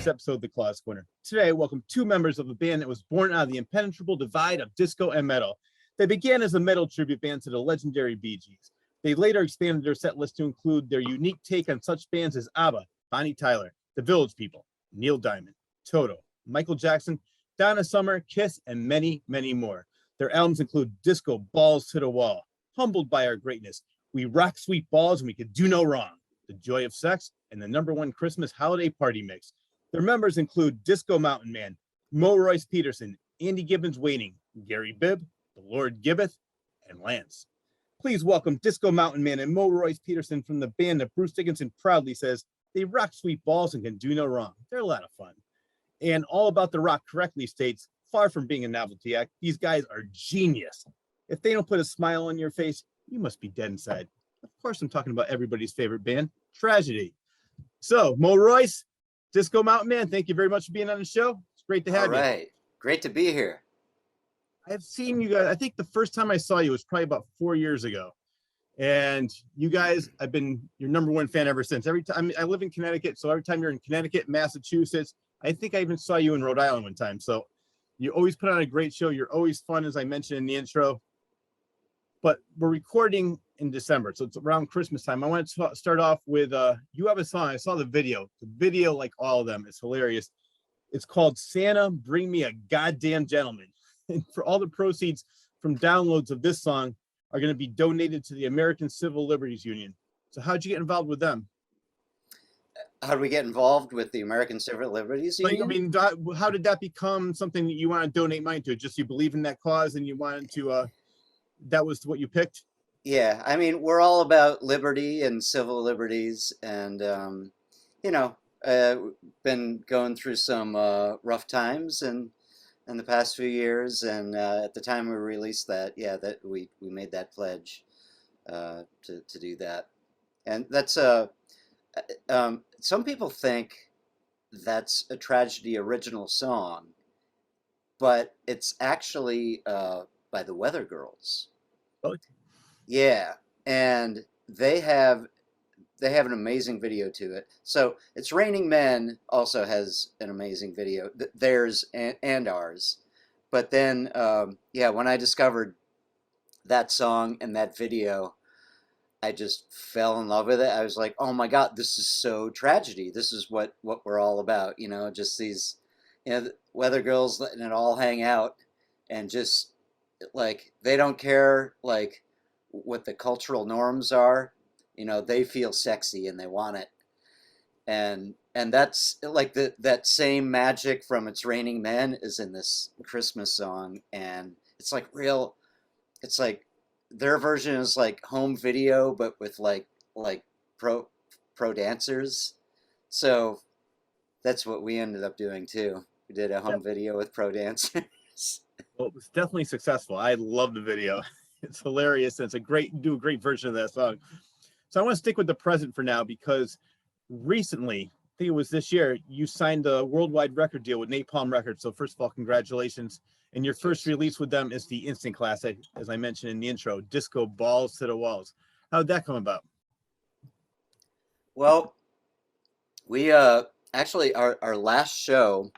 episode of the Claus Corner. Today, I welcome two members of a band that was born out of the impenetrable divide of disco and metal. They began as a metal tribute band to the legendary Bee Gees. They later expanded their set list to include their unique take on such bands as ABBA, Bonnie Tyler, The Village People, Neil Diamond, Toto, Michael Jackson, Donna Summer, Kiss, and many, many more. Their albums include Disco Balls to the Wall, Humbled by Our Greatness, We Rock Sweet Balls and We Could Do No Wrong, The Joy of Sex, and the #1 Christmas holiday party mix. Their members include Disco Mountain Man, Mo Royce Peterson, Andy Gibbons Waiting, Gary Bibb, The Lord Gibbeth, and Lance. Please welcome Disco Mountain Man and Mo Royce Peterson from the band that Bruce Dickinson proudly says they rock sweet balls and can do no wrong. They're a lot of fun. And All About the Rock correctly states, far from being a novelty act, these guys are genius. If they don't put a smile on your face, you must be dead inside. Of course, I'm talking about everybody's favorite band, Tragedy. So, Mo Royce, Disco Mountain Man, thank you very much for being on the show. It's great to have you. All right. Great to be here. I've seen you guys, I think the first time I saw you was probably about 4 years ago. And you guys, I've been your #1 fan ever since. Every time I live in Connecticut, so every time you're in Connecticut, Massachusetts, I think I even saw you in Rhode Island one time. So you always put on a great show. You're always fun, as I mentioned in the intro. But we're recording in December, so it's around Christmas time. I want to start off with you have a song. I saw the video. The video, like all of them, is hilarious. It's called Santa Bring Me a Goddamn Gentleman. And for all the proceeds from downloads of this song are going to be donated to the American Civil Liberties Union. So how'd you get involved with them? How do we get involved with the American Civil Liberties Union? I mean, how did that become something that you want to donate money to? Just you believe in that cause and you wanted to, that was what you picked? Yeah, I mean, we're all about liberty and civil liberties, and been going through some rough times and in the past few years, and at the time we released that, that we made that pledge to do that, and that's some people think that's a Tragedy original song, but it's actually by the Weather Girls. Oh. Yeah, and they have an amazing video to it. So It's Raining Men also has an amazing video, theirs and ours. But then, when I discovered that song and that video, I just fell in love with it. I was like, oh my God, this is so Tragedy. This is what we're all about, just these, Weather Girls letting it all hang out and just, like, they don't care, like, what the cultural norms are. They feel sexy and they want it, and that's like that same magic from It's Raining Men is in this Christmas song, and it's like real. It's like their version is like home video, but with like pro dancers. So that's what we ended up doing too. We did a home video with pro dancers. Well, it was definitely successful. I love the video. It's hilarious. And it's a great version of that song. So I want to stick with the present for now, because recently, I think it was this year, you signed a worldwide record deal with Napalm Records. So first of all, congratulations. And your first release with them is the instant classic, as I mentioned in the intro, Disco Balls to the Walls. How did that come about? Well, we actually our last show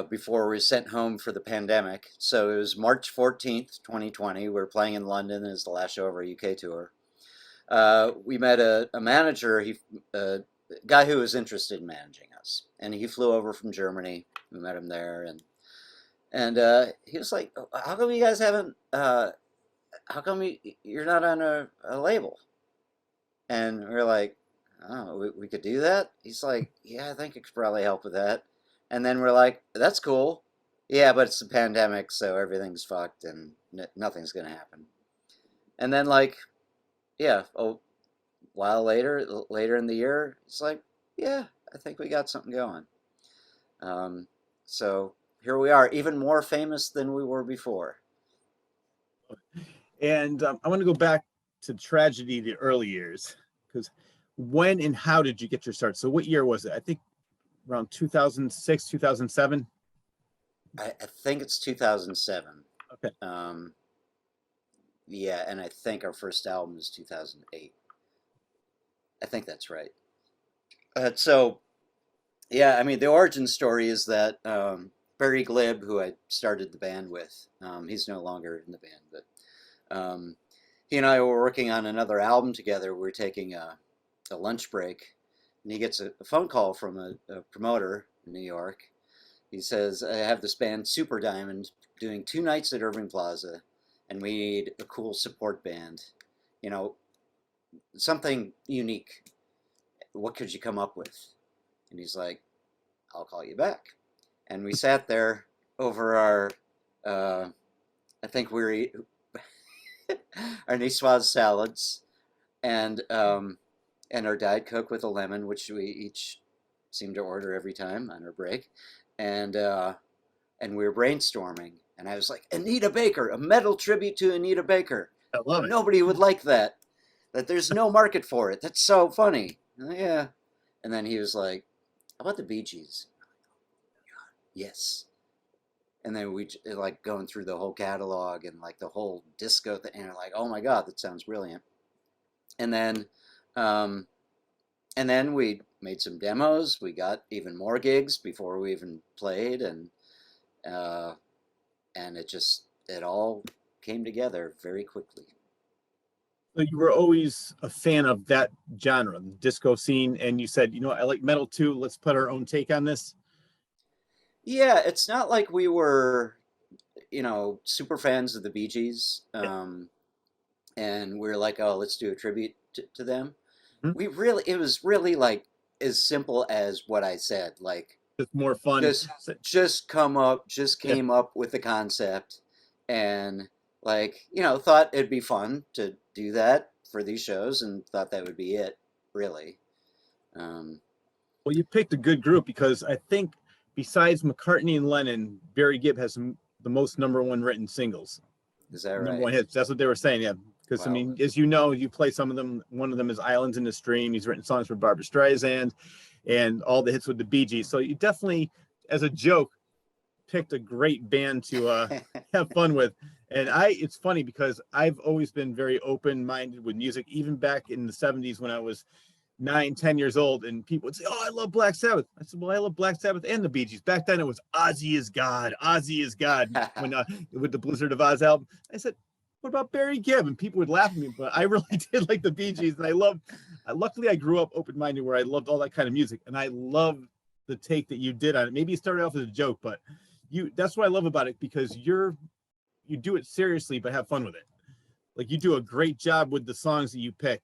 before we were sent home for the pandemic. So it was March 14th, 2020. We were playing in London. It was the last show of our UK tour. We met a manager, a guy who was interested in managing us. And he flew over from Germany. We met him there. And he was like, how come you guys haven't, how come you're not on a label? And we were like, oh, we could do that? He's like, yeah, I think it could probably help with that. And then we're like, that's cool. Yeah, but it's a pandemic, so everything's fucked and nothing's going to happen. And then, like, a while later in the year, it's like, yeah, I think we got something going. So here we are, even more famous than we were before. And I want to go back to Tragedy, the early years, because when and how did you get your start? So what year was it? I think around 2006, 2007? I think it's 2007. Okay. Yeah, and I think our first album was 2008. I think that's right. So yeah, I mean, the origin story is that Barry Glib, who I started the band with, he's no longer in the band, but he and I were working on another album together. We're taking a lunch break, and he gets a phone call from a promoter in New York. He says, I have this band, Super Diamond, doing 2 nights at Irving Plaza, and we need a cool support band. You know, something unique. What could you come up with? And he's like, I'll call you back. And we sat there over I think we were eating our Niçoise salads and our Diet Coke with a lemon, which we each seemed to order every time on our break. And and we were brainstorming. And I was like, Anita Baker, a metal tribute to Anita Baker. I love it. Nobody would like that. That there's no market for it. That's so funny. Yeah. And then he was like, how about the Bee Gees? Yes. And then we like going through the whole catalog and like the whole disco thing, and like, oh my God, that sounds brilliant. And then, um, and then we made some demos. We got even more gigs before we even played, uh, and it all came together very quickly. So you were always a fan of that genre, the disco scene, and you said, you know, I like metal too. Let's put our own take on this. Yeah, it's not like we were, super fans of the Bee Gees, Yeah. and we are like, oh, let's do a tribute to them. Mhm. It was really like as simple as what I said, like Just more fun. just Yeah. came up with the concept, and like, thought it'd be fun to do that for these shows, and thought that would be it, really. Um, Well, you picked a good group because I think besides McCartney and Lennon, Barry Gibb has the most number one written singles. is that Number right? one hits. That's what they were saying. Yeah. Because I Wow. mean, as you know, you play some of them. One of them is Islands in the Stream. He's written songs for Barbra Streisand and all the hits with the Bee Gees. So you definitely, as a joke, picked a great band to have fun with. And it's funny because I've always been very open-minded with music, even back in the 70s when I was 9, 10 years old, and people would say, oh, I love Black Sabbath. I said, well, I love Black Sabbath and the Bee Gees. Back then it was Ozzy is God, Ozzy is God, when with the Blizzard of Oz album. I said, what about Barry Gibb? And people would laugh at me, but I really did like the Bee Gees, and luckily I grew up open-minded where I loved all that kind of music, and I love the take that you did on it. Maybe you started off as a joke, but that's what I love about it, because you do it seriously but have fun with it. Like, you do a great job with the songs that you pick.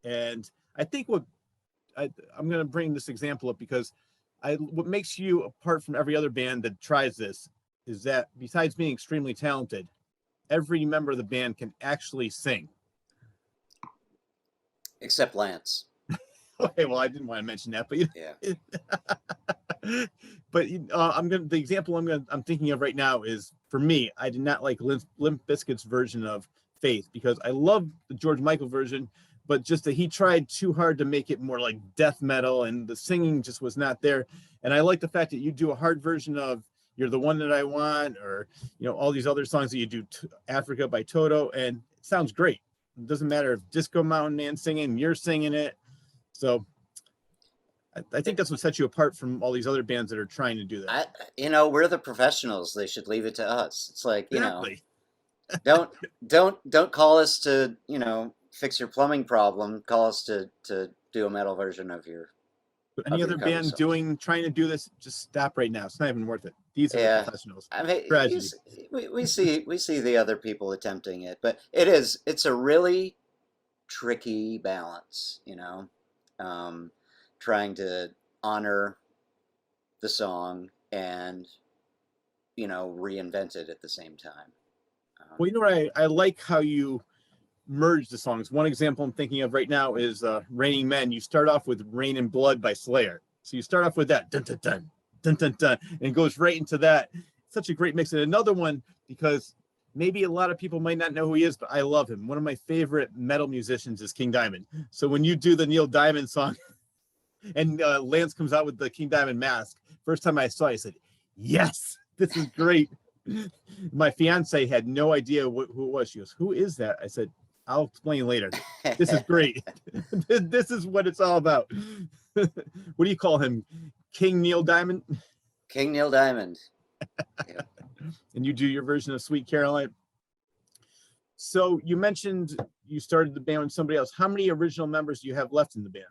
And I think I'm going to bring this example up because what makes you apart from every other band that tries this is that besides being extremely talented, every member of the band can actually sing. Except Lance. Okay, well, I didn't want to mention that, but Yeah. but the example I'm thinking of right now is, for me, I did not like Limp Bizkit's version of Faith, because I love the George Michael version, but just that he tried too hard to make it more like death metal, and the singing just was not there. And I like the fact that you do a hard version of You're the One That I Want, or all these other songs that you do, Africa by Toto, and it sounds great. It doesn't matter if Disco Mountain Man's singing, you're singing it. So I think that's what sets you apart from all these other bands that are trying to do that. We're the professionals. They should leave it to us. It's like, Exactly. don't call us to, fix your plumbing problem. Call us to do a metal version of your But any other band songs. trying to do this, just stop right now. It's not even worth it. These are the professionals. I mean, Tragedy. we see the other people attempting it, but it's a really tricky balance, trying to honor the song and reinvent it at the same time. Well, you know what? I like how you merge the songs. One example I'm thinking of right now is Raining Men. You start off with Rain and Blood by Slayer. So you start off with that, dun, dun, dun, dun, dun, dun, and it goes right into that. Such a great mix. And another one, because maybe a lot of people might not know who he is, but I love him. One of my favorite metal musicians is King Diamond. So when you do the Neil Diamond song and Lance comes out with the King Diamond mask, first time I saw it, I said, yes, this is great. My fiance had no idea who it was. She goes, who is that? I said, I'll explain later. This is great. This is what it's all about. What do you call him? King Neil Diamond? King Neil Diamond. Yeah. And you do your version of Sweet Caroline. So you mentioned you started the band with somebody else. How many original members do you have left in the band?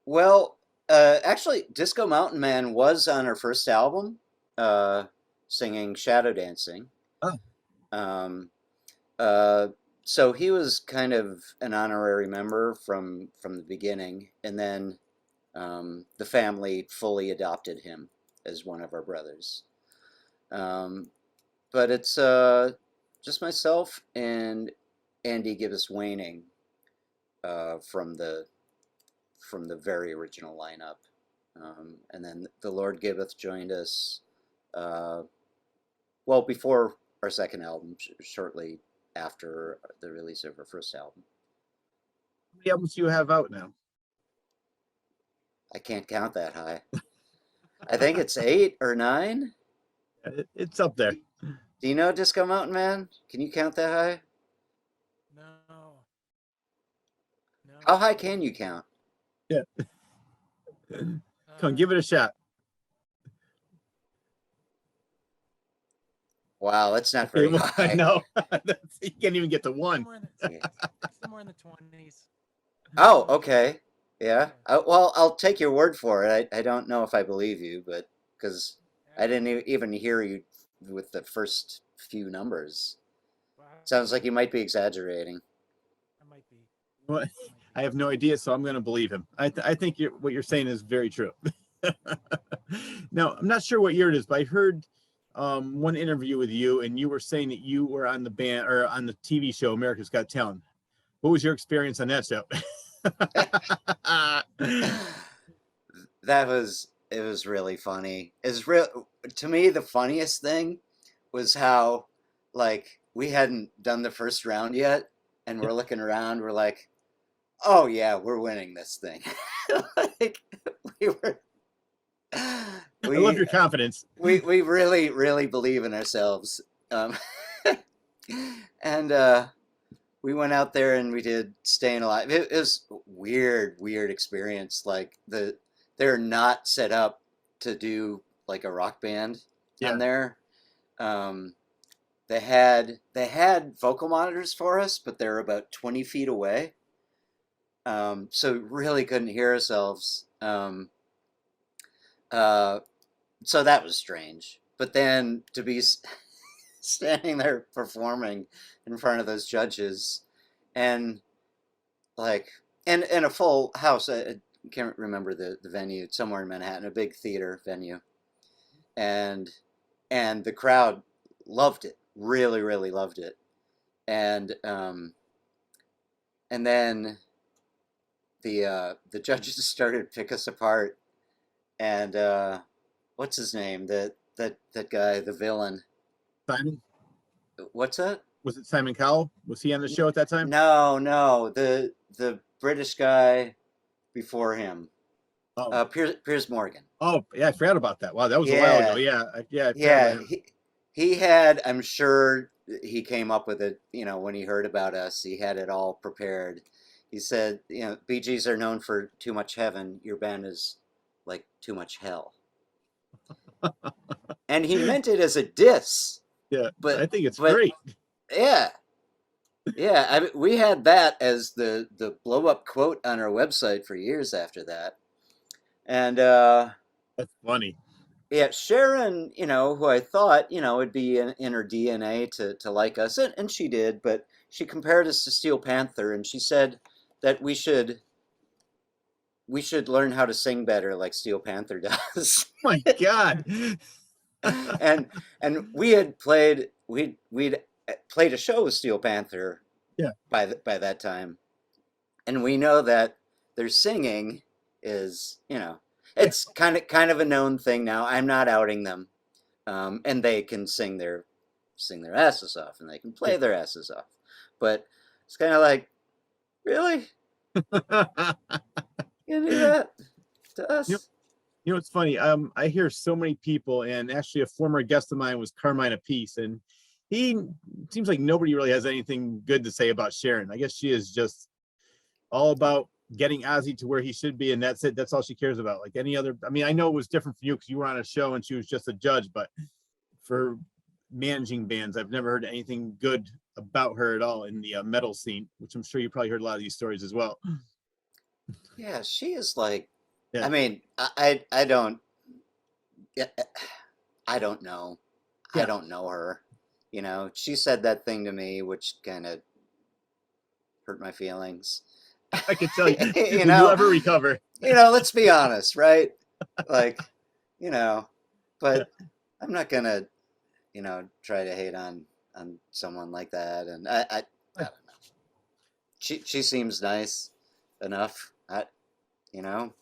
Well, actually, Disco Mountain Man was on our first album, singing Shadow Dancing. Oh. So he was kind of an honorary member from the beginning, and then the family fully adopted him as one of our brothers. But it's just myself and Andy Gibbs Waning from the very original lineup, and then the Lord Gibbeth joined us. Well, before our second album, shortly after the release of our first album. How many albums do you have out now? I can't count that high. I think it's 8 or 9. It's up there. Do you know Disco Mountain Man? Can you count that high? No. How high can you count? Yeah. Come on, give it a shot. Wow, that's not very high. No, you can't even get to 1. Somewhere in the 20s. Oh, okay. Yeah. Well, I'll take your word for it. I don't know if I believe you, but because I didn't even hear you with the first few numbers. Sounds like you might be exaggerating. I might be. Well, I have no idea, so I'm going to believe him. I think what you're saying is very true. Now, I'm not sure what year it is, but I heard one interview with you, and you were saying that you were on the band or on the TV show America's Got Talent. What was your experience on that show? It was really funny. It's real to me. The funniest thing was how, like, we hadn't done the first round yet, and we're looking around. We're like, "Oh yeah, we're winning this thing." Like, I love your confidence. We really, really believe in ourselves. And we went out there and we did Staying Alive. It was a weird experience. Like, they're not set up to do like a rock band on there. They had vocal monitors for us, but they're about 20 feet away. So we really couldn't hear ourselves. So that was strange. But then to be standing there performing in front of those judges, and like, and a full house. I can't remember the venue. It's somewhere in Manhattan, a big theater venue, and the crowd loved it. Really, really loved it. And then the judges started to pick us apart, and what's his name? That guy, the villain. Simon? What's that? Was it Simon Cowell? Was he on the show at that time? No, the British guy before him. Oh. Piers Morgan. Oh, yeah, I forgot about that. Wow, that was a while ago. Yeah. He had, I'm sure he came up with it, when he heard about us. He had it all prepared. He said, Bee Gees are known for too much heaven. Your band is like too much hell. And he meant it as a diss. Yeah, but I think it's great. Yeah. We had that as the blow up quote on our website for years after that. And that's funny. Yeah, Sharon, who I thought, would be in her DNA to like us, and she did, but she compared us to Steel Panther, and she said that we should learn how to sing better like Steel Panther does. Oh my God. and we'd played a show with Steel Panther by that time, and we know that their singing is, it's kind of a known thing now. I'm not outing them, and they can sing their asses off, and they can play their asses off, but it's kind of like, really, you do that to us? It's funny. I hear so many people, and actually a former guest of mine was Carmine Apiece, and he seems like nobody really has anything good to say about Sharon. I guess she is just all about getting Ozzy to where he should be, and that's it. That's all she cares about. Like any other, I mean, I know it was different for you because you were on a show and she was just a judge, but for managing bands, I've never heard anything good about her at all in the metal scene, which I'm sure you probably heard a lot of these stories as well. Yeah, she is like, Yeah. I mean, I don't, yeah, I don't know. I Yeah. don't know her. You know, she said that thing to me, which kind of hurt my feelings. I can tell you. you Did you know, ever recover? let's be honest, right? Like, you know, but I'm not gonna, try to hate on someone like that. And I don't know. She seems nice enough. You know,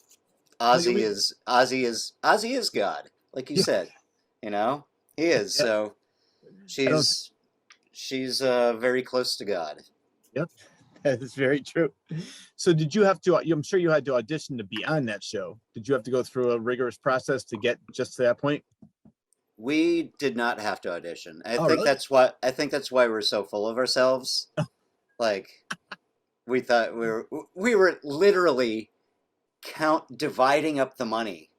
Ozzy is God, like you Yeah. said. You know, he is. Yeah. So I don't. she's very close to God. Yep. That is very true. So did you have to, I'm sure you had to audition to be on that show. Did you have to go through a rigorous process to get just to that point? We did not have to audition. Oh, really? I think that's why we're so full of ourselves. Like we thought we were literally dividing up the money.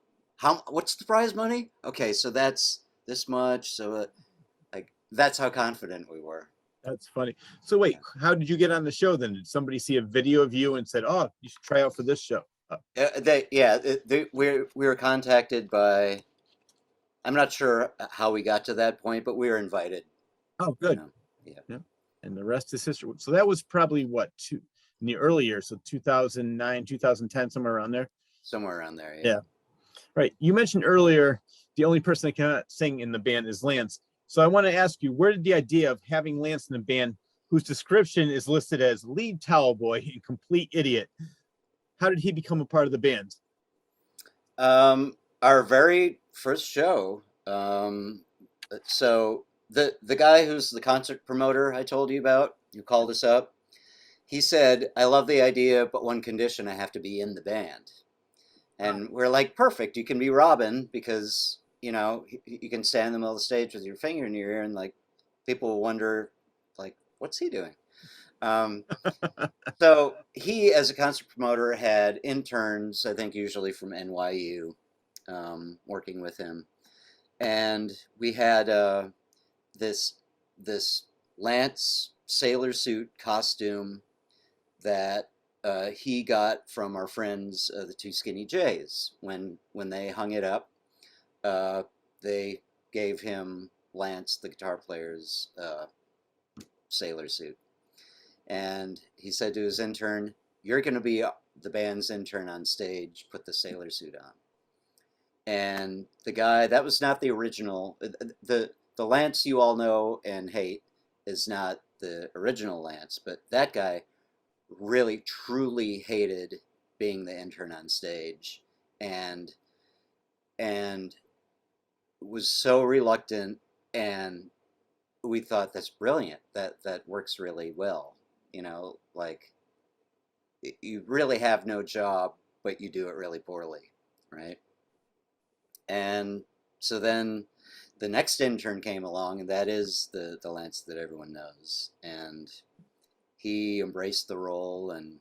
What's the prize money? Okay, so that's this much. So like that's how confident we were. That's funny. So wait, how did you get on the show then? Did somebody see a video of you and said, "Oh, you should try out for this show"? We were contacted by. I'm not sure how we got to that point, but we were invited. Oh, good. Yeah. And the rest is history. So that was probably what, in the early years, so 2009, 2010, somewhere around there. Somewhere around there. Yeah. Right. You mentioned earlier the only person that cannot sing in the band is Lance. So I want to ask you, where did the idea of having Lance in the band, whose description is listed as lead towel boy and complete idiot, how did he become a part of the band? Our very first show. So the guy who's the concert promoter I told you about, who called us up, he said, "I love the idea, but one condition: I have to be in the band." And we're like, "Perfect! You can be Robin because you can stand in the middle of the stage with your finger in your ear, and like people will wonder, like, what's he doing?" So he, as a concert promoter, had interns, I think usually from NYU, working with him, and we had this Lance sailor suit costume that he got from our friends, the Two Skinny Jays. When they hung it up, they gave him Lance, the guitar player's sailor suit. And he said to his intern, "You're going to be the band's intern on stage. Put the sailor suit on." And the guy, that was not the original. The Lance you all know and hate is not the original Lance, but that guy really truly hated being the intern on stage, and was so reluctant. And we thought, that's brilliant. That works really well. Like you really have no job, but you do it really poorly, right? And so then the next intern came along, and that is the Lance that everyone knows. And he embraced the role, and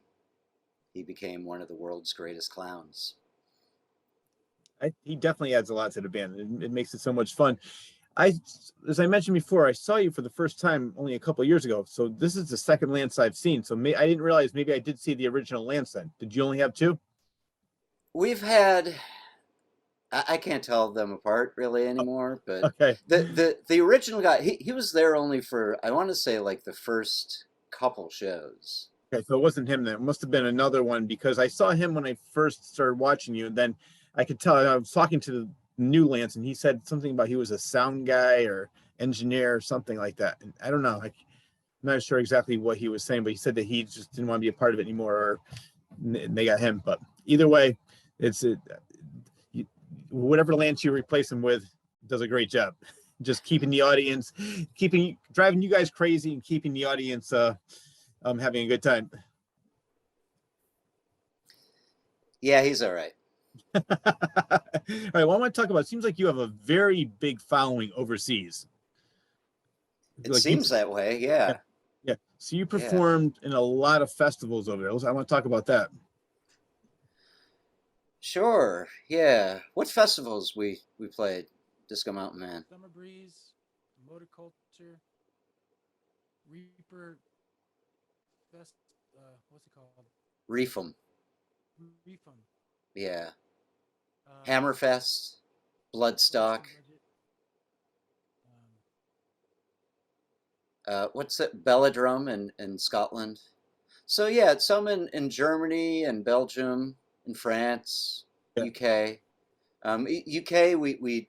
he became one of the world's greatest clowns. He definitely adds a lot to the band. It makes it so much fun. As I mentioned before, I saw you for the first time only a couple of years ago. So this is the second Lance I've seen. So I didn't realize maybe I did see the original Lance then. Did you only have two? We've had, I can't tell them apart really anymore, but Okay. the original guy, he was there only for, I want to say, like the first couple shows. Okay, so it wasn't him then. It must have been another one, because I saw him when I first started watching you, and then I could tell I was talking to the new Lance, and he said something about he was a sound guy or engineer or something like that. And I don't know. I'm not sure exactly what he was saying, but he said that he just didn't want to be a part of it anymore, or they got him. But either way, whatever Lance you replace him with does a great job. Just keeping the audience, driving you guys crazy, and keeping the audience having a good time. Yeah, he's all right. All right. Well, I want to talk about, it seems like you have a very big following overseas. It Like you, seems that way. Yeah. yeah. So you Yeah. performed in a lot of festivals over there. I want to talk about that. Sure. Yeah. What festivals we played? Disco Mountain Man. Summer Breeze, Motor Culture, Reaper Fest. What's it called? Reefum. Refund. Yeah. Um, Hammerfest. Bloodstock. Western Budget. Um, What's that? Belladrum in Scotland. So yeah, some in Germany and Belgium and France, Yeah. UK. UK, we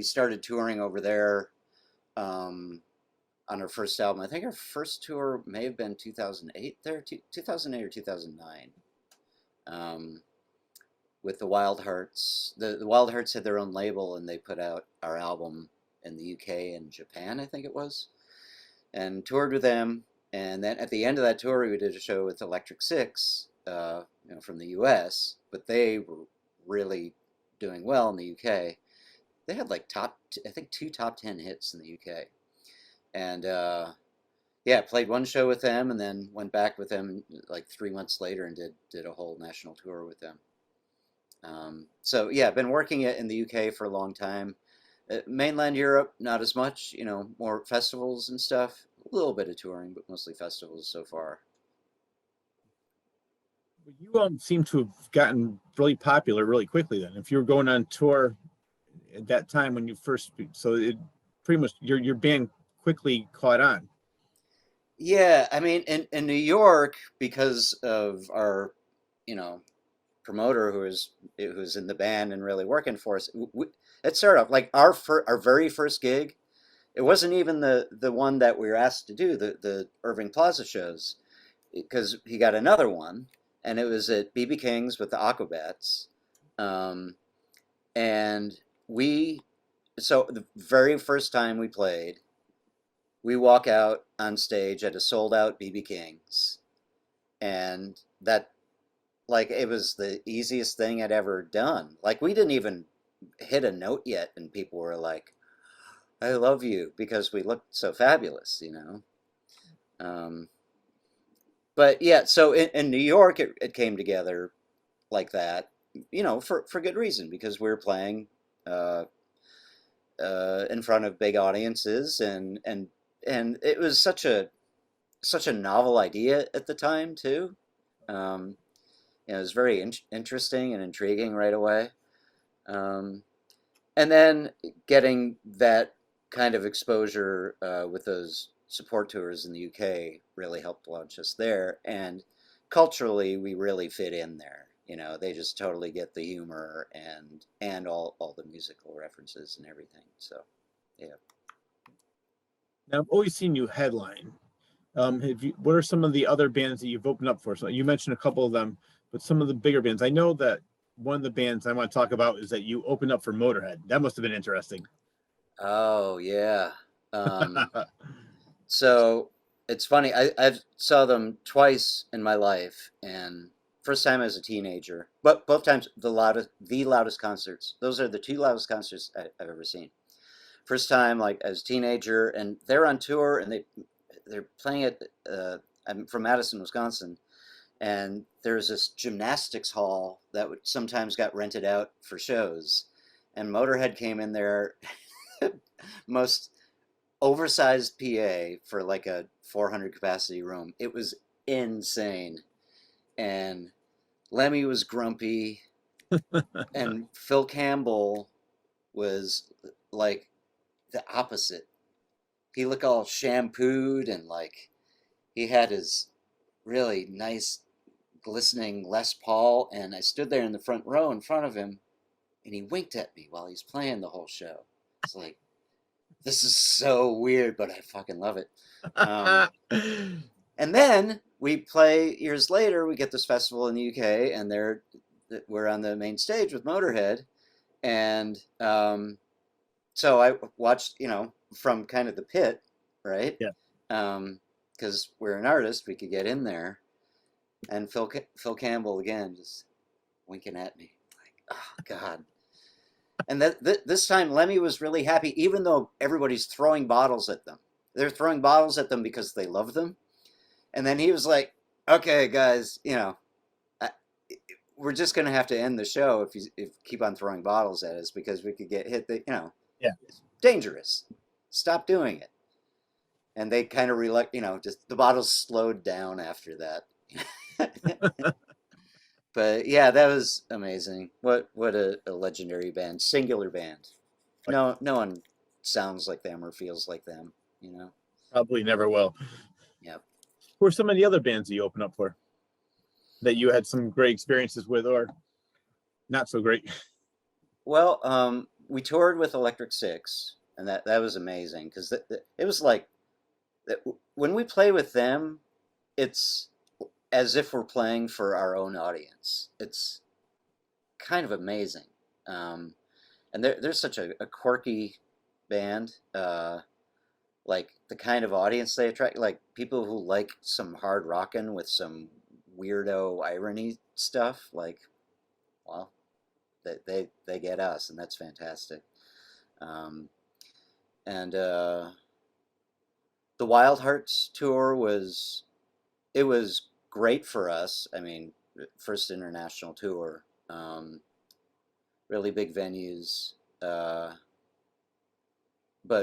started touring over there on our first album. I think our first tour may have been 2008 there, 2008 or 2009, um, with the Wild Hearts. The Wild Hearts had their own label, and they put out our album in the UK and Japan, I think it was, and toured with them. And then at the end of that tour, we did a show with Electric Six, from the US, but they were really doing well in the UK. They had like I think 2 top 10 hits in the UK, and yeah, played one show with them, and then went back with them like 3 months later and did a whole national tour with them. So yeah, I've been working it in the UK for a long time. Mainland Europe, not as much. More festivals and stuff. A little bit of touring, but mostly festivals so far. Well, you seem to have gotten really popular really quickly. Then, if you were going on tour at that time when you first, so it pretty much your band quickly caught on. Yeah, I mean, in New York, because of our, you know, promoter who was in the band and really working for us, it started off like our very first gig. It wasn't even the one that we were asked to do, the Irving Plaza shows, because he got another one, and it was at BB King's with the Aquabats, um, and we. So the very first time we played, we walk out on stage at a sold out BB King's, and that, like, it was the easiest thing I'd ever done. Like, we didn't even hit a note yet, and people were like, "I love you," because we looked so fabulous. Um, but yeah, so in New York, it came together like that, for good reason, because we were playing uh, in front of big audiences, and it was such a novel idea at the time too. Um, it was very interesting and intriguing right away. Um, and then getting that kind of exposure with those support tours in the UK really helped launch us there. And culturally, we really fit in there. They just totally get the humor and all the musical references and everything. So, yeah. Now, I've always seen you headline. What are some of the other bands that you've opened up for? So you mentioned a couple of them, but some of the bigger bands. I know that one of the bands I want to talk about is that you opened up for Motorhead. That must have been interesting. Oh, yeah. Um, so it's funny. I saw them twice in my life, and first time as a teenager, but both times the loudest concerts. Those are the two loudest concerts I've ever seen. First time, like, as a teenager, and they're on tour, and they're playing at. I'm from Madison, Wisconsin, and there's this gymnastics hall that sometimes got rented out for shows, and Motorhead came in there, most oversized PA for like a 400 capacity room. It was insane, and Lemmy was grumpy, and Phil Campbell was like the opposite. He looked all shampooed, and like he had his really nice glistening Les Paul, and I stood there in the front row in front of him, and he winked at me while he's playing the whole show. It's like, this is so weird, but I fucking love it. And then we play years later. We get this festival in the UK, and we're on the main stage with Motorhead, and so I watched, from kind of the pit, right? Yeah. Because we're an artist, we could get in there, and Phil Campbell again just winking at me, like, oh God. And this time Lemmy was really happy, even though everybody's throwing bottles at them. they're throwing bottles at them because they love them. And then he was like, "Okay, guys, I, we're just gonna have to end the show if you keep on throwing bottles at us because we could get hit. Yeah. It's dangerous. Stop doing it." And they kind of just the bottles slowed down after that. But yeah, that was amazing. What a legendary band, singular band. No one sounds like them or feels like them. Probably never will. Yep. Who are some of the other bands that you open up for that you had some great experiences with or not so great? Well, we toured with Electric Six, and that was amazing because it was like when we play with them, it's as if we're playing for our own audience. It's kind of amazing. And they're such a quirky band. Like the kind of audience they attract, like people who like some hard rockin' with some weirdo irony stuff. Like, well, they get us, and that's fantastic. And the Wild Hearts tour was great for us. I mean, first international tour, really big venues, but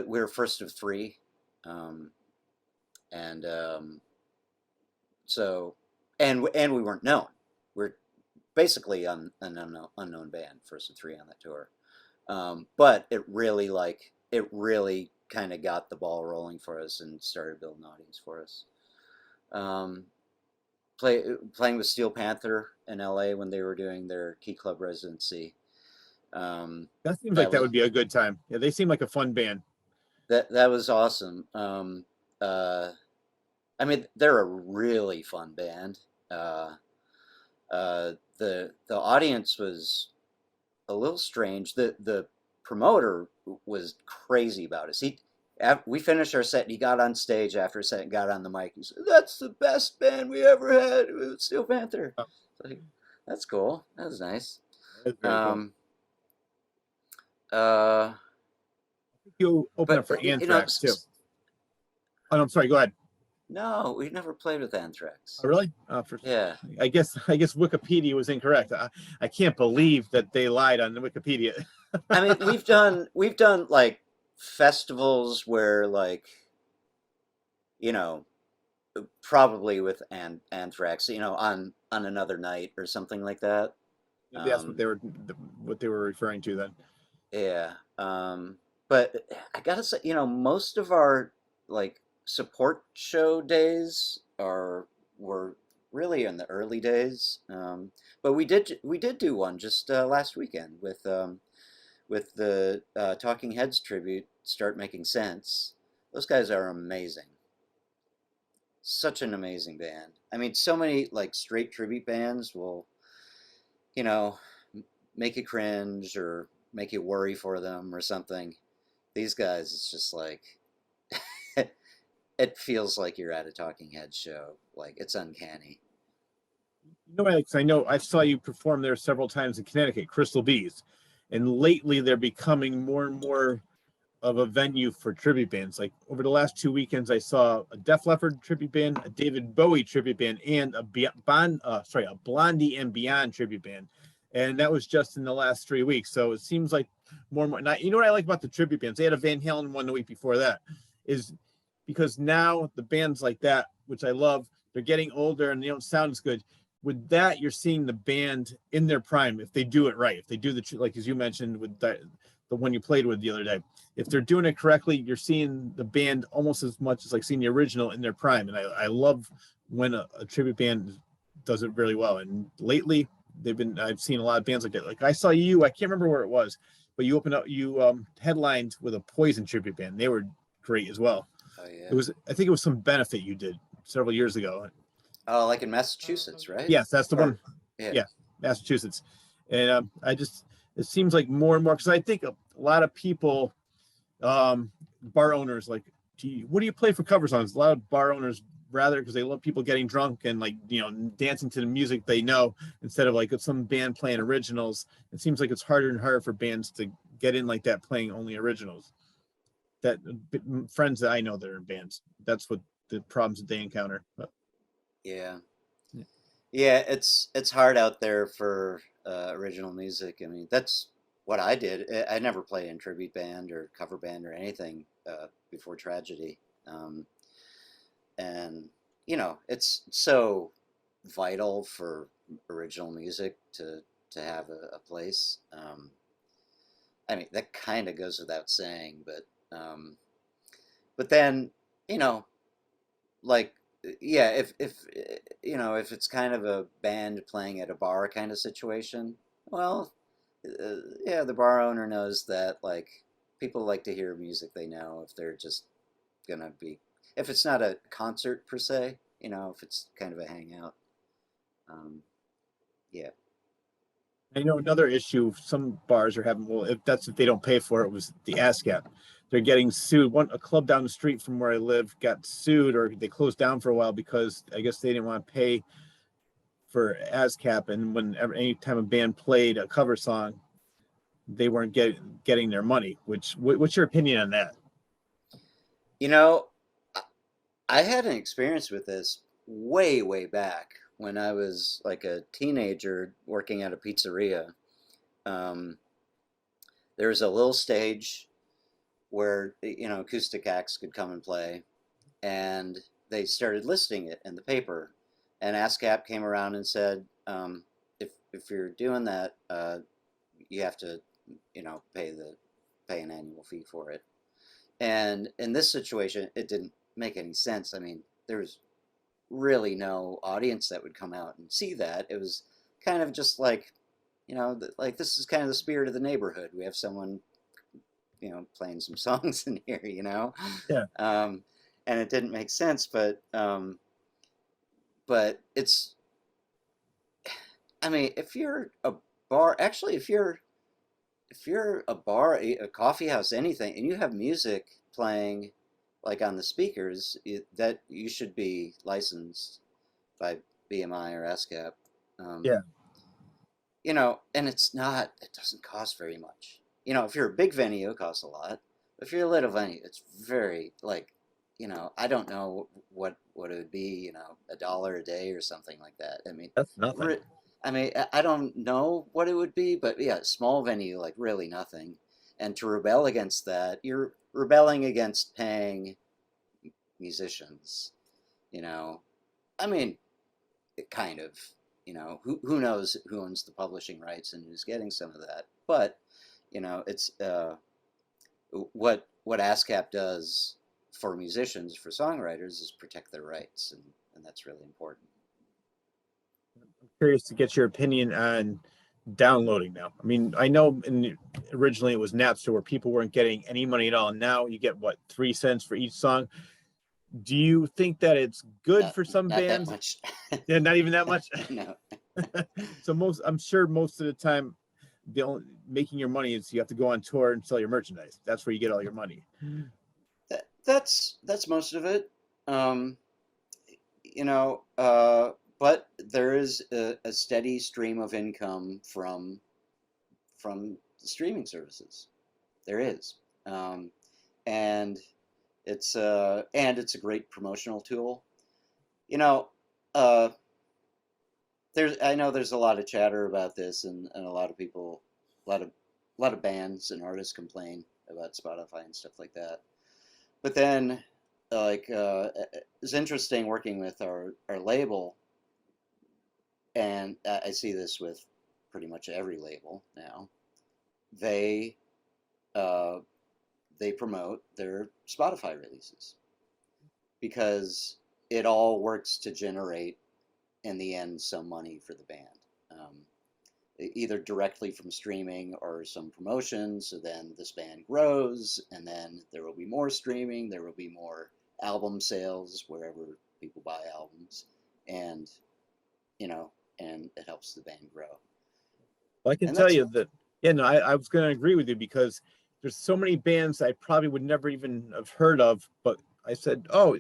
we were first of three, and so and we weren't known. We're basically an unknown band, first of three on that tour, but it really kind of got the ball rolling for us and started building an audience for us. Playing with Steel Panther in LA when they were doing their Key Club residency. That seems like that would be a good time. Yeah, they seem like a fun band. That was awesome. I mean, they're a really fun band. The audience was a little strange. The promoter was crazy about us. We finished our set, and he got on stage after a set and got on the mic. He said, "That's the best band we ever had. It was Steel Panther." Oh. So that's cool. That was nice. That's very cool. You open up for Anthrax too. Oh, no, I'm sorry. Go ahead. No, we never played with Anthrax. Oh, really? Yeah. I guess Wikipedia was incorrect. I can't believe that they lied on the Wikipedia. I mean, we've done like festivals where probably with Anthrax, on another night or something like that. That's what they were referring to then. Yeah. But I gotta say, most of our like support show days were really in the early days. But we did do one just last weekend with the Talking Heads tribute, Start Making Sense. Those guys are amazing. Such an amazing band. I mean, so many like straight tribute bands will, make you cringe or make you worry for them or something. These guys, it's just like, it feels like you're at a Talking Heads show. Like, it's uncanny. Alex, I know I saw you perform there several times in Connecticut, Crystal Bees, and lately they're becoming more and more of a venue for tribute bands. Like over the last 2 weekends, I saw a Def Leppard tribute band, a David Bowie tribute band, and a Blondie and Beyond tribute band. And that was just in the last 3 weeks. So it seems like more and more. Now, you know what I like about the tribute bands? They had a Van Halen one the week before that, is because now the bands like that, which I love, they're getting older and they don't sound as good. With that, you're seeing the band in their prime if they do it right. If they do like as you mentioned with the one you played with the other day, if they're doing it correctly, you're seeing the band almost as much as like seeing the original in their prime. And I love when a tribute band does it really well. And lately, I've seen a lot of bands like that. Like I saw you, I can't remember where it was, but you headlined with a Poison tribute band. They were great as well. Oh yeah. I think it was some benefit you did several years ago. Oh, like in Massachusetts, right? Yes, that's the one. Yeah, Massachusetts. And it seems like more and more, because I think a lot of people, bar owners, like, what do you play for cover songs? A lot of bar owners rather, because they love people getting drunk and like, dancing to the music they know, instead of like some band playing originals. It seems like it's harder and harder for bands to get in like that, playing only originals. that friends that I know that are in bands. That's what the problems that they encounter. But, Yeah. Yeah. Yeah, it's hard out there for original music. I mean, that's what I did. I never played in tribute band or cover band or anything before Tragedy. And it's so vital for original music to have a place. I mean, that kind of goes without saying, but then you know, like yeah, if it's kind of a band playing at a bar kind of situation, well, yeah, the bar owner knows that like people like to hear music they know if they're just gonna be if it's not a concert per se, if it's kind of a hangout. Um, yeah. I know another issue some bars are having, well, if they don't pay for it, was the ASCAP. They're getting sued. A club down the street from where I live got sued, or they closed down for a while because I guess they didn't want to pay for ASCAP. And any time a band played a cover song, they weren't getting their money. What's your opinion on that? You know, I I had an experience with this way, way back when I was like a teenager working at a pizzeria. Um, there was a little stage where, acoustic acts could come and play, and they started listing it in the paper. And ASCAP came around and said, if you're doing that, you have to, pay an annual fee for it. And in this situation, it didn't make any sense. I mean, there was really no audience that would come out and see that. It was kind of just like, like this is kind of the spirit of the neighborhood. We have someone, playing some songs in here, Yeah. and it didn't make sense. But it's, I mean, if you're a bar, actually, if you're a bar, a coffee house, anything, and you have music playing like on the speakers, that you should be licensed by BMI or ASCAP. Um, Yeah. and it doesn't cost very much. If you're a big venue, it costs a lot. If you're a little venue, it's very like, I don't know what it would be, $1 a day or something like that. I mean, That's nothing. I don't know what it would be, but yeah, small venue, like really nothing. And to rebel against that, you're rebelling against paying musicians, you know. I mean, it kind of, who knows who owns the publishing rights and who's getting some of that. But, it's what ASCAP does for musicians, for songwriters, is protect their rights, and that's really important. Curious to get your opinion on downloading now. I mean, I know originally it was Napster where people weren't getting any money at all. And now you get what, 3 cents for each song. Do you think that it's good for some Not that bands? much. Yeah, not even that much. No. So I'm sure most of the time, the only making your money is you have to go on tour and sell your merchandise. That's where you get all your money. That's most of it. Um, but there is a steady stream of income from the streaming services. There is, and it's a great promotional tool. You know, uh, I know there's a lot of chatter about this, and a lot of people, a lot of bands and artists complain about Spotify and stuff like that. But then, it's interesting working with our label, and I see this with pretty much every label now. They uh, they promote their Spotify releases because it all works to generate in the end some money for the band. Um, Either directly from streaming or some promotion. So then this band grows, and then there will be more streaming. There will be more album sales wherever people buy albums, and and it helps the band grow. Well, I can And tell that's you that, yeah, no, I was going to agree with you because there's so many bands I probably would never even have heard of, but I said, oh,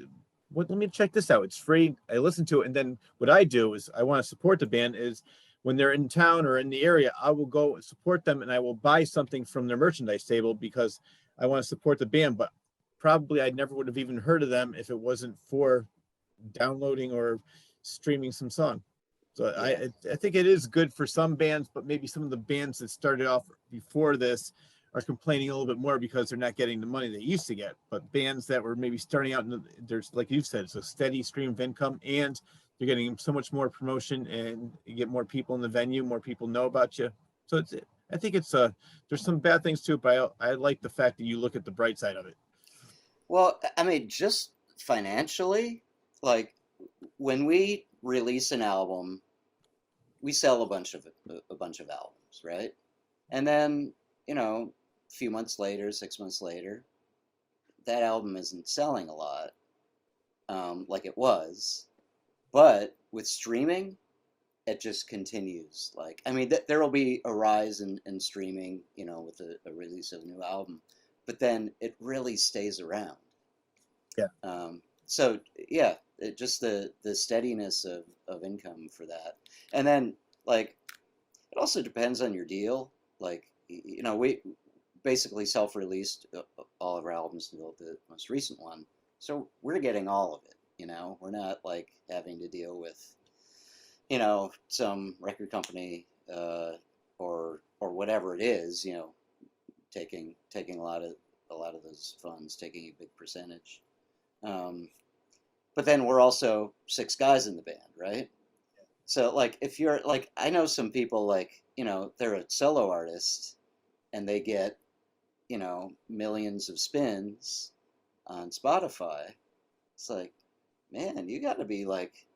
let me check this out. It's free. I listen to it. And then what I do is I want to support the band is when they're in town or in the area, I will go support them and I will buy something from their merchandise table because I want to support the band. But probably I never would have even heard of them if it wasn't for downloading or streaming some song. So Yeah. I think it is good for some bands, but maybe some of the bands that started off before this are complaining a little bit more because they're not getting the money they used to get. But bands that were maybe starting out, there's, like you said, it's a steady stream of income, and you're getting so much more promotion, and you get more people in the venue, more people know about you. So I think it's there's some bad things too, but I like the fact that you look at the bright side of it. Well, I mean, just financially, like when we release an album, we sell a bunch of albums, right? And then, a few months later, 6 months later, that album isn't selling a lot, like it was. But with streaming, it just continues. Like, I mean, there will be a rise in streaming, with a release of a new album, but then it really stays around. Yeah. So yeah, just the steadiness of income for that, and then like it also depends on your deal. Like, we basically self-released all of our albums until the most recent one, so we're getting all of it. We're not like having to deal with some record company or whatever it is, taking a lot of those funds, taking a big percentage. But then we're also 6 guys in the band, right? So like if you're like, I know some people like, they're a solo artist and they get, millions of spins on Spotify. It's like, man, you got to be like,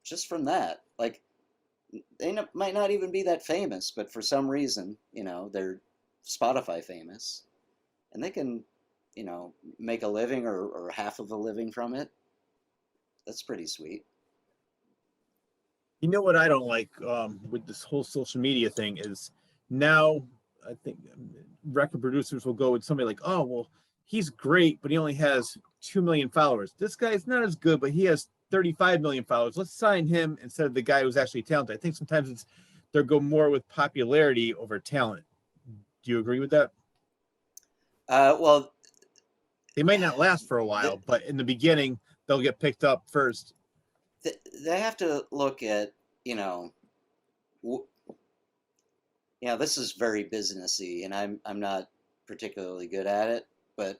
just from that, like they might not even be that famous, but for some reason, they're Spotify famous, and they can, make a living or half of a living from it. That's pretty sweet. You know what I don't like with this whole social media thing is now I think record producers will go with somebody like, oh, well, he's great, but he only has 2 million followers. This guy's not as good, but he has 35 million followers. Let's sign him instead of the guy who's actually talented. I think sometimes they'll go more with popularity over talent. Do you agree with that? Well, They might not last for a while, but in the beginning, they'll get picked up first. they have to look at, this is very businessy, and I'm not particularly good at it, but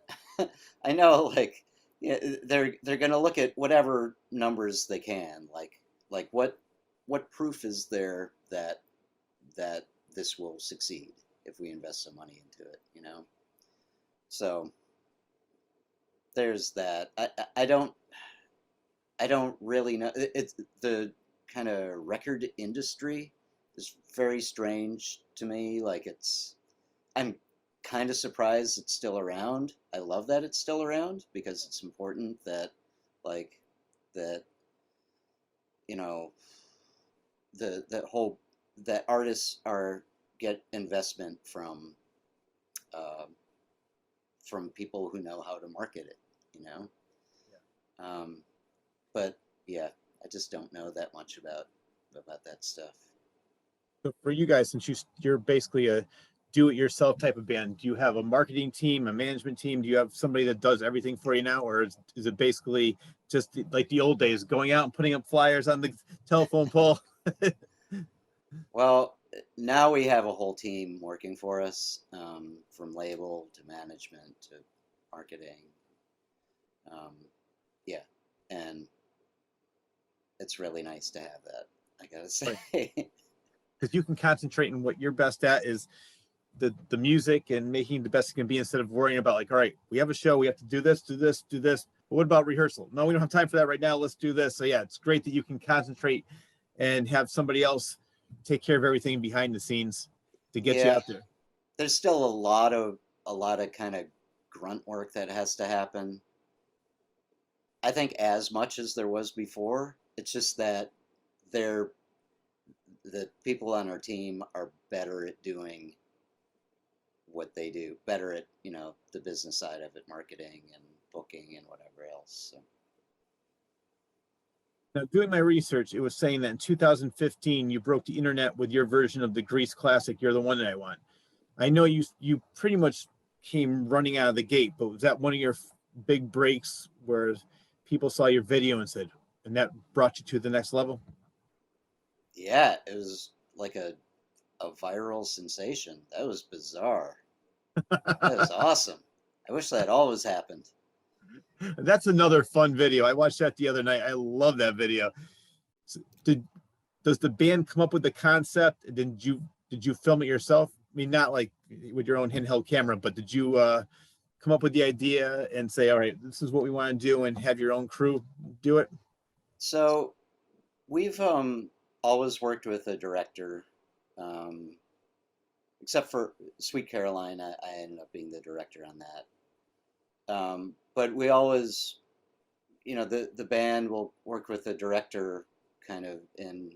I know like they're going to look at whatever numbers they can, like what proof is there that this will succeed if we invest some money into it, So there's that. I don't really know. It's the kind of record industry is very strange to me. Like I'm kind of surprised it's still around. I love that it's still around because it's important that like that that artists get investment from people who know how to market it. Yeah. But yeah, I just don't know that much about that stuff. So for you guys, since you're basically a do-it-yourself type of band, do you have a marketing team, a management team? Do you have somebody that does everything for you now, or is it basically just like the old days, going out and putting up flyers on the telephone pole? Well, now we have a whole team working for us, from label to management to marketing. Yeah, and it's really nice to have that, I gotta say. Because you can concentrate on what you're best at is the music and making the best it can be instead of worrying about like, all right, we have a show, we have to do this. But what about rehearsal? No, we don't have time for that right now. Let's do this. So yeah, it's great that you can concentrate and have somebody else take care of everything behind the scenes to get you out there. There's still a lot of kind of grunt work that has to happen. I think as much as there was before. It's just that the people on our team are better at doing what they do, better at the business side of it, marketing and booking and whatever else. So. Now, doing my research, it was saying that in 2015 you broke the internet with your version of the Grease classic "You're the One That I Want." I know you pretty much came running out of the gate, but was that one of your big breaks where people saw your video and said, and that brought you to the next level? Yeah, it was like a viral sensation. That was bizarre. That was awesome. I wish that always happened. That's another fun video. I watched that the other night. I love that video. So does the band come up with the concept? Did you film it yourself? I mean, not like with your own handheld camera, but did you come up with the idea and say, all right, this is what we want to do, and have your own crew do it? So we've always worked with a director, um, except for Sweet Caroline. I ended up being the director on that. But we always, the band will work with the director kind of in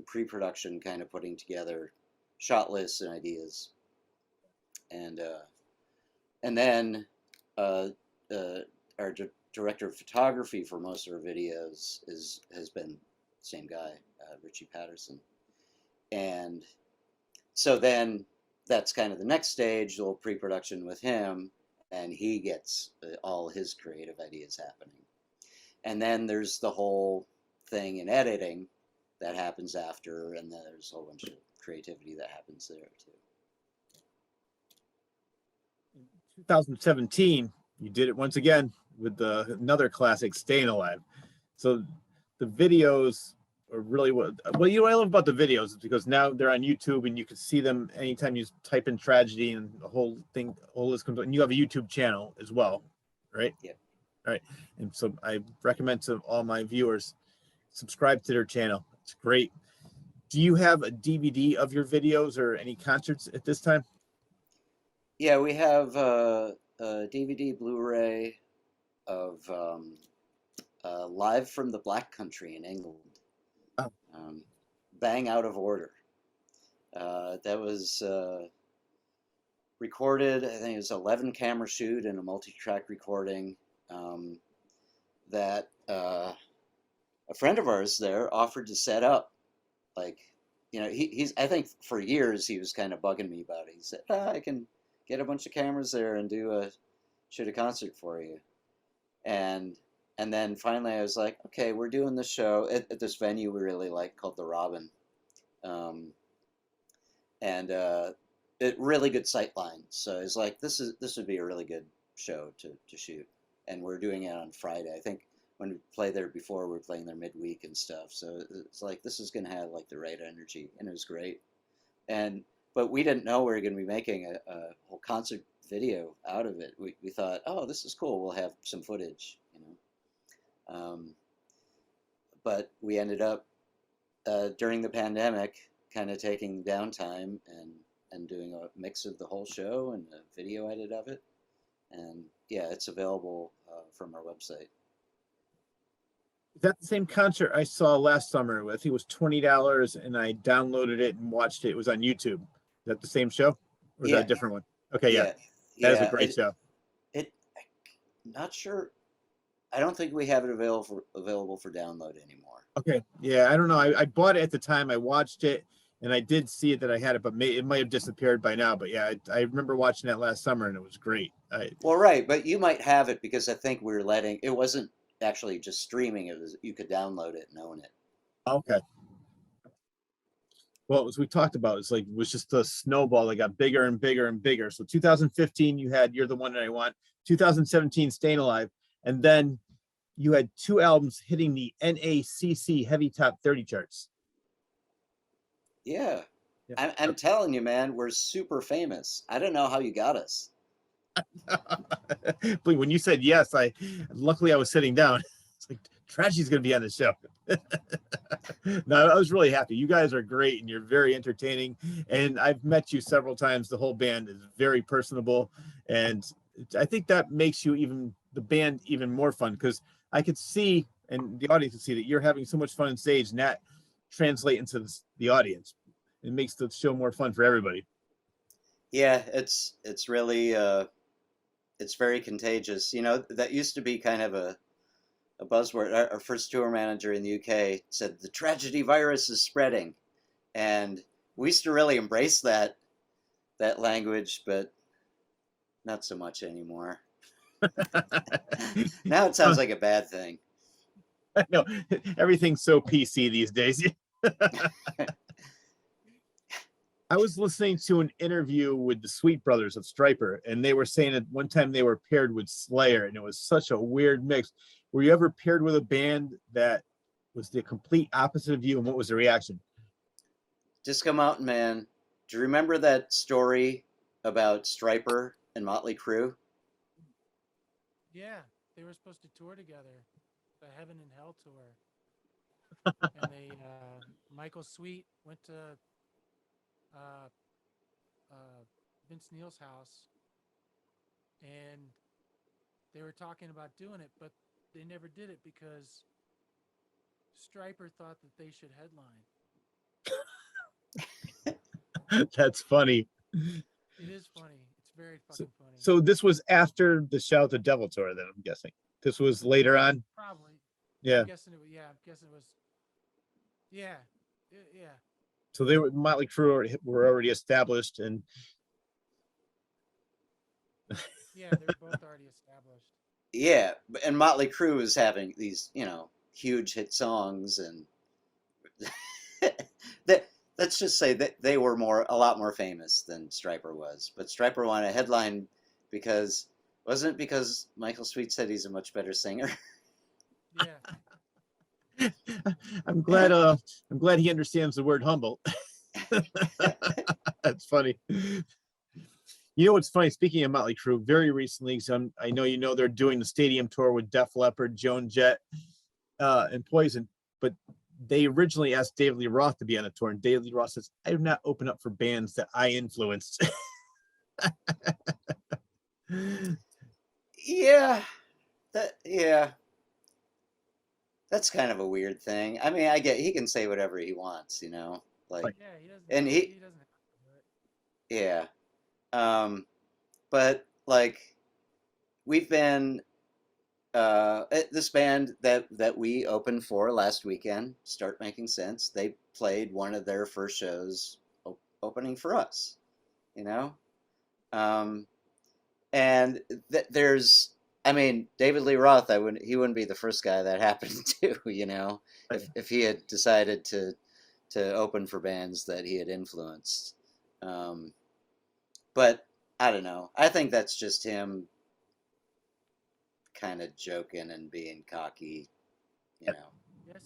pre-production, kind of putting together shot lists and ideas, and then uh, our director of photography for most of our videos has been the same guy, Richie Patterson, and so then that's kind of the next stage, a little pre-production with him, and he gets all his creative ideas happening, and then there's the whole thing in editing that happens after, and then there's a whole bunch of creativity that happens there too. 2017, you did it once again with another classic, Staying Alive. So the videos are really what I love about the videos is because now they're on YouTube and you can see them anytime you type in tragedy, and the whole list comes up. And you have a YouTube channel as well, right? Yeah. All right. And so I recommend to all my viewers, subscribe to their channel. It's great. Do you have a DVD of your videos or any concerts at this time? Yeah, we have a DVD Blu-ray of Live from the Black Country in England. Oh. Bang Out of Order. That was recorded, I think it was 11 camera shoot and a multi-track recording that a friend of ours there offered to set up. Like, he's, I think for years he was kind of bugging me about it. He said, I can get a bunch of cameras there and shoot a concert for you. And then finally I was like, okay, we're doing this show at this venue we really like called the Robin. And it really good sight line. So it's like, this would be a really good show to shoot. And we're doing it on Friday. I think when we played there before, we were playing there midweek and stuff. So it's like, this is going to have like the right energy, and it was great. But we didn't know we were going to be making a whole concert video out of it. We thought, oh, this is cool. We'll have some footage, But we ended up during the pandemic, kind of taking downtime and doing a mix of the whole show and a video edit of it. And yeah, it's available from our website. Is that the same concert I saw last summer? I think it was $20, and I downloaded it and watched it. It was on YouTube. Is that the same show, or is that a different one? Okay, yeah, that is a great show. I'm not sure. I don't think we have it available for download anymore. Okay, yeah, I don't know. I bought it at the time. I watched it, and I did see it that I had it, but it might have disappeared by now. But yeah, I remember watching that last summer, and it was great. Well, right, but you might have it because I think we were it wasn't actually just streaming. It was, you could download it and own it. Okay. Well, as we talked about, it was just a snowball that got bigger and bigger and bigger. So 2015, you had You're the One That I Want. 2017, Staying Alive. And then you had 2 albums hitting the NACC Heavy Top 30 charts. Yeah. I'm telling you, man, we're super famous. I don't know how you got us. When you said yes, luckily I was sitting down. It's like, Tragedy's going to be on the show. No, I was really happy. You guys are great, and you're very entertaining. And I've met you several times. The whole band is very personable, and I think that makes the band even more fun, because I could see, and the audience can see, that you're having so much fun on stage, and that translates into the audience. It makes the show more fun for everybody. Yeah, it's really it's very contagious. That used to be kind of a buzzword. Our first tour manager in the UK said the tragedy virus is spreading, and we used to really embrace that language, but not so much anymore. Now it sounds like a bad thing. No, everything's so PC these days. I was listening to an interview with the Sweet Brothers of Stryper, and they were saying that one time they were paired with Slayer, and it was such a weird mix. Were you ever paired with a band that was the complete opposite of you, and what was the reaction? Disco Mountain Man. Do you remember that story about Stryper and Motley Crue? Yeah, they were supposed to tour together, the Heaven and Hell tour, and they Michael Sweet went to uh, Vince Neil's house, and they were talking about doing it, but they never did it because Stryper thought that they should headline. That's funny. It is funny. It's very fucking funny. So this was after the Shout the Devil tour, then I'm guessing. This was later on. Probably. Yeah. I'm guessing it. Yeah, I'm guessing it was. Yeah, yeah. So they were Motley Crue were already established, and Yeah, they were both already established. Yeah, and Motley Crue was having these, huge hit songs, and let's just say that they were a lot more famous than Stryper was. But Stryper wanted a headline wasn't it because Michael Sweet said he's a much better singer? Yeah. I'm glad he understands the word humble. That's funny. You know what's funny? Speaking of Motley Crue, very recently, I know they're doing the stadium tour with Def Leppard, Joan Jett, and Poison, but they originally asked David Lee Roth to be on the tour, and David Lee Roth says, "I do not open up for bands that I influenced." Yeah, that's kind of a weird thing. I mean, I get he can say whatever he wants, like, Yeah, he doesn't. and He doesn't have to do it. yeah. But like we've been this band that we opened for last weekend, Start Making Sense, they played one of their first shows opening for us, and there's David Lee Roth, he wouldn't be the first guy that happened to, if he had decided to open for bands that he had influenced. But I don't know. I think that's just him kind of joking and being cocky, Yeah, I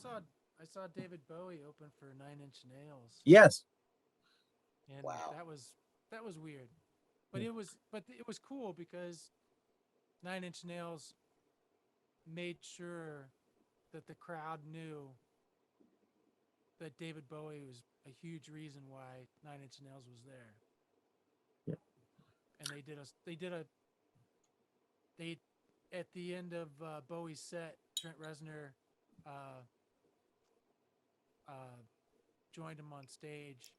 saw David Bowie open for Nine Inch Nails. Yes. And wow. that was weird. But it was cool because Nine Inch Nails made sure that the crowd knew that David Bowie was a huge reason why Nine Inch Nails was there. Yeah. And they at the end of Bowie's set, Trent Reznor joined him on stage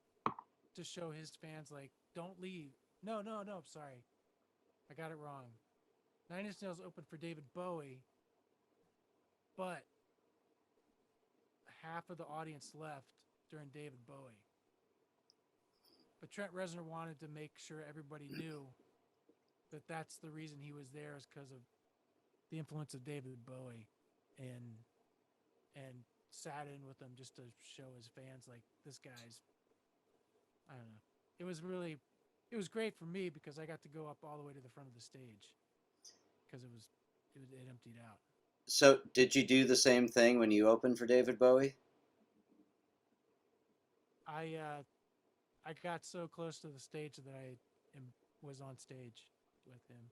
to show his fans, like, don't leave. No, sorry. I got it wrong. Nine Inch Nails opened for David Bowie, but half of the audience left during David Bowie. But Trent Reznor wanted to make sure everybody knew that that's the reason he was there, is because of the influence of David Bowie, and sat in with him just to show his fans, like, this guy's, I don't know. It was great for me because I got to go up all the way to the front of the stage because it emptied out. So did you do the same thing when you opened for David Bowie? I got so close to the stage that I was on stage with him.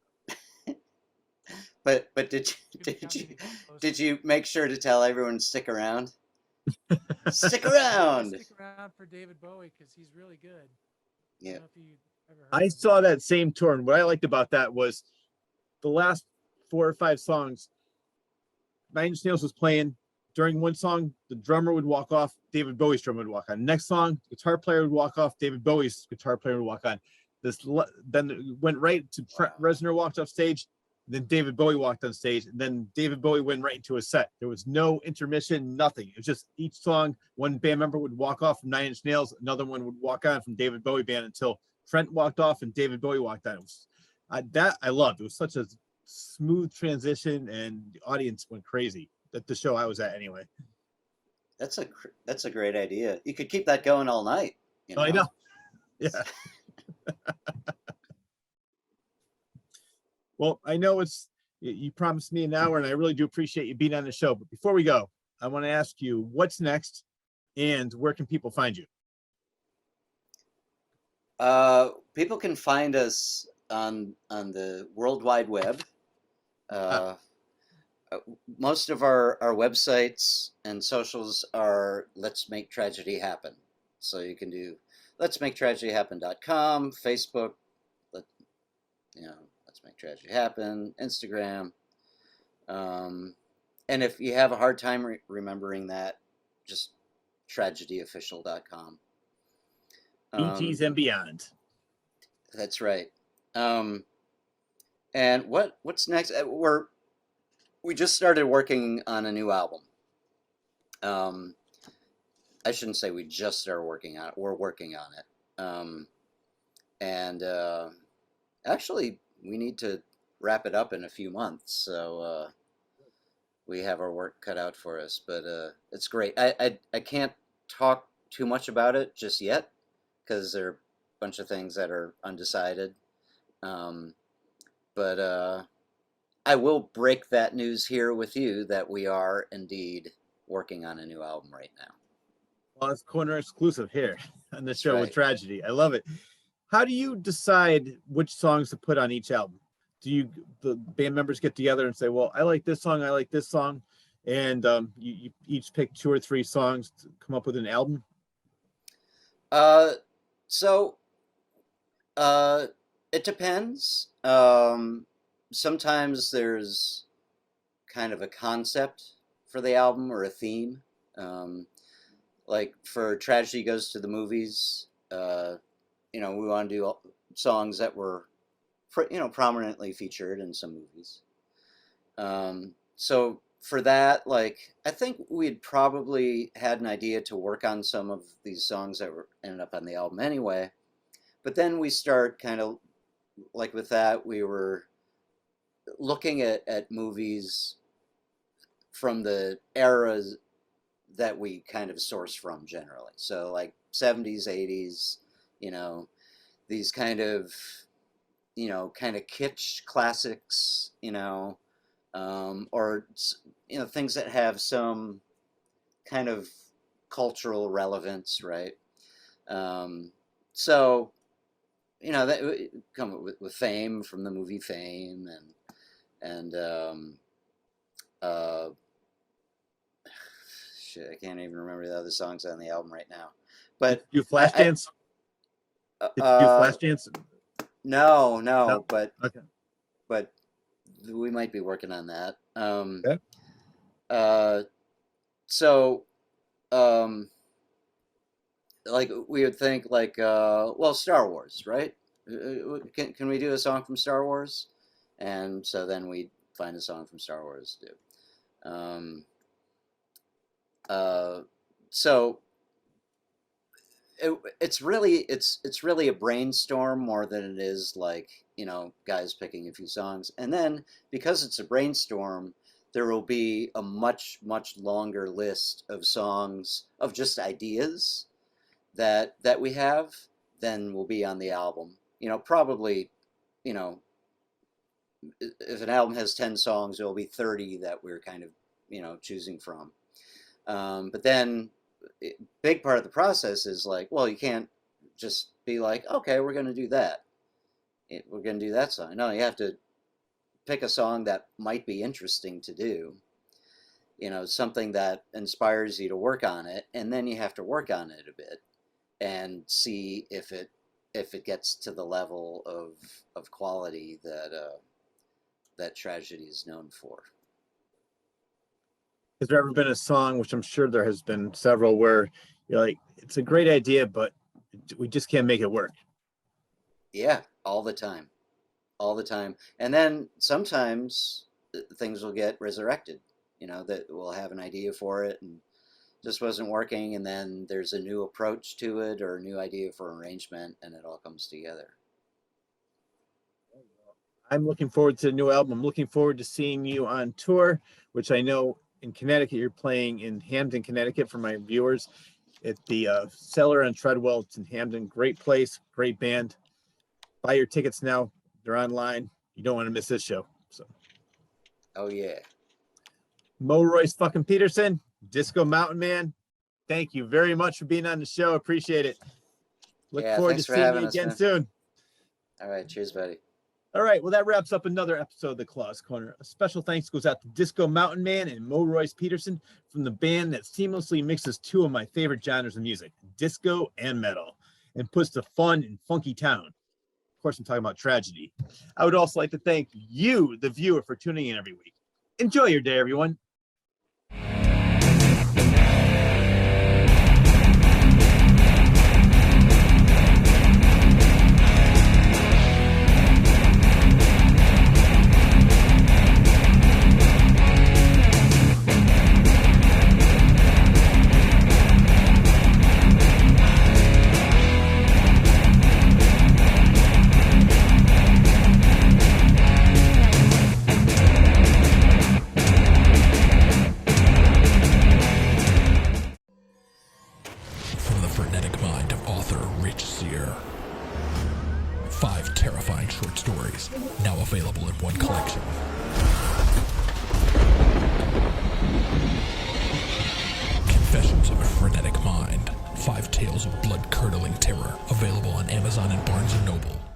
But did you make sure to tell everyone to stick around? Stick around. Stick around for David Bowie because he's really good. Yeah. I don't know if you ever heard I saw that same tour, and what I liked about that was the last 4 or 5 songs. Nine Inch Nails was playing. During one song, the drummer would walk off, David Bowie's drummer would walk on. Next song, guitar player would walk off, David Bowie's guitar player would walk on. Then it went right to Trent Reznor walked off stage, then David Bowie walked on stage, and then David Bowie went right into a set. There was no intermission, nothing. It was just each song, one band member would walk off from Nine Inch Nails, another one would walk on from David Bowie band until Trent walked off and David Bowie walked on. It was that I loved. It was such a smooth transition, and the audience went crazy. At the show I was at, anyway. That's a great idea. You could keep that going all night. You Oh, I know. know. Yeah. Well, I know you promised me an hour, and I really do appreciate you being on the show. But before we go, I want to ask you what's next, and where can people find you? People can find us on the World Wide Web. Uh, Most of our websites and socials are Let's Make Tragedy Happen. So you can do letsmaketragedyhappen.com, Facebook, let, Let's Make Tragedy Happen, Instagram. And if you have a hard time remembering that, just tragedyofficial.com. BGs and beyond. That's right. And what's next? We just started working on a new album. I shouldn't say we just started working on it. We're working on it. And actually, we need to wrap it up in a few months. So we have our work cut out for us. But it's great. I can't talk too much about it just yet because there are a bunch of things that are undecided. But I will break that news here with you that we are indeed working on a new album right now. Well, it's corner exclusive here on the show right. with Tragedy. I love it. How do you decide which songs to put on each album? Do the band members get together and say, well, I like this song, I like this song, and you each pick 2 or 3 songs to come up with an album? So it depends. Sometimes there's kind of a concept for the album or a theme. Like for Tragedy Goes to the Movies, we want to do songs that were, prominently featured in some movies. So for that, I think we'd probably had an idea to work on some of these songs that ended up on the album anyway. But then we start kind of, with that, we were looking at movies from the eras that we kind of source from generally. So 70s, 80s, these kind of kitsch classics, or things that have some kind of cultural relevance, right? So that come with Fame from the movie Fame, and shit, I can't even remember the other songs on the album right now. But you Flashdance? Did you do Flashdance? No, but okay. But we might be working on that. Okay. So we would think Star Wars, right? Can we do a song from Star Wars? And so then we'd find a song from Star Wars to do. So it's really a brainstorm more than it is guys picking a few songs. And then because it's a brainstorm, there will be a much longer list of songs of just ideas that we have than will be on the album. Probably, if an album has 10 songs, there will be 30 that we're kind of choosing from. But then big part of the process is you can't just be okay, we're going to do that. We're going to do that song. No, you have to pick a song that might be interesting to do, something that inspires you to work on it, and then you have to work on it a bit and see if it gets to the level of quality that Tragedy is known for. Has there ever been a song, which I'm sure there has been several, where you're like, it's a great idea, but we just can't make it work? Yeah, all the time. And then sometimes things will get resurrected, that we'll have an idea for it and just wasn't working, and then there's a new approach to it or a new idea for arrangement, and it all comes together. I'm looking forward to the new album. I'm looking forward to seeing you on tour, which I know in Connecticut, you're playing in Hamden, Connecticut for my viewers at the Cellar on Treadwell. It's in Hamden. Great place, great band. Buy your tickets now. They're online. You don't want to miss this show. So, Oh, yeah. Mo Royce fucking Peterson, Disco Mountain Man. Thank you very much for being on the show. Appreciate it. Look forward to seeing you again soon. All right. Cheers, buddy. All right. Well, that wraps up another episode of the Claus Corner. A special thanks goes out to Disco Mountain Man and Mo Royce Peterson from the band that seamlessly mixes two of my favorite genres of music, disco and metal, and puts the fun in funky town. Of course, I'm talking about tragedy. I would also like to thank you, the viewer, for tuning in every week. Enjoy your day, everyone. Now available in one collection. Confessions of a Frenetic Mind. 5 tales of blood-curdling terror. Available on Amazon and Barnes & Noble.